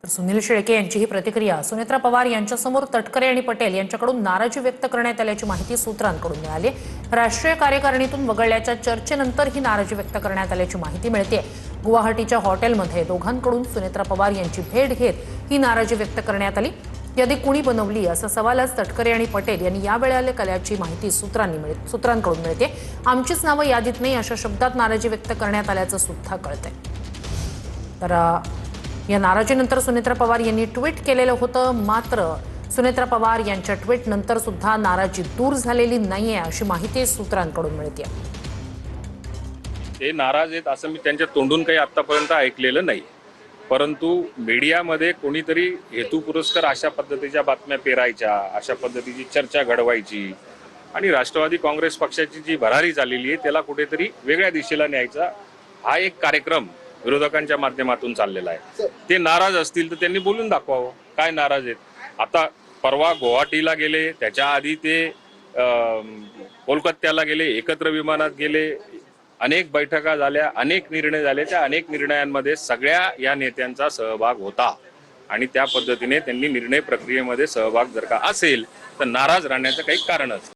सुनील शेळके यांची ही प्रतिक्रिया सुनेत्रा पवार यांच्यासमोर तटकरे आणि पटेल यांच्याकडून नाराजी व्यक्त करण्यात आल्याची माहिती सूत्रांकडून मिळाली। राष्ट्रीय कार्यकारिणीतून वगळल्याच्या चर्चेनंतर ही नाराजी व्यक्त करण्यात आल्याची माहिती मिळते। गुवाहाटीच्या हॉटेलमध्ये दोघांकडून सुनेत्रा पवार यांची भेट घेत ही नाराजी व्यक्त करण्यात आली। यादी कुणी बनवली असा सवालच तटकरे आणि पटेल यांनी यावेळेला केल्याची माहिती सूत्रांकडून मिळते। आमचीच नावं यादीत नाही अशा शब्दात नाराजी व्यक्त करण्यात आल्याचं सुद्धा कळतंय। तर या नाराजीनंतर सुनेत्रा पवार यांनी ट्विट केलेलं होतं, मात्र सुनेत्रा पवार यांच्या ट्विट नंतर सुद्धा नाराजी दूर झालेली नाहीये अशी माहिती सूत्रांकडून मिळते। ते नाराज आहेत असं मी त्यांच्या तोंडून काही आतापर्यंत ऐकलेलं नाही, परंतु मीडियामध्ये कोणीतरी हेतुपुरस्सर अशा पद्धतीच्या बातम्या पेरायच्या, अशा पद्धतीची चर्चा घडवायची आणि राष्ट्रवादी काँग्रेस पक्षाची जी भरारी झालेली आहे त्याला कुठेतरी वेगळ्या दिशेला न्यायचा हा एक कार्यक्रम विरोधकांच्या माध्यमातून चाललेला आहे। ते नाराज असतील तर त्यांनी बोलून दाखवावं काय नाराज आहेत। आता परवा गुवाहाटीला गेले, त्याच्या आधी ते कोलकात्याला गेले, एकत्र विमानात गेले, अनेक बैठका झाल्या, अनेक निर्णय झाले। त्या अनेक निर्णयांमध्ये सगळ्या या नेत्यांचा सहभाग होता आणि त्या पद्धतीने त्यांनी निर्णय प्रक्रियेमध्ये सहभाग जर का असेल तर नाराज राहण्याचं काही कारणच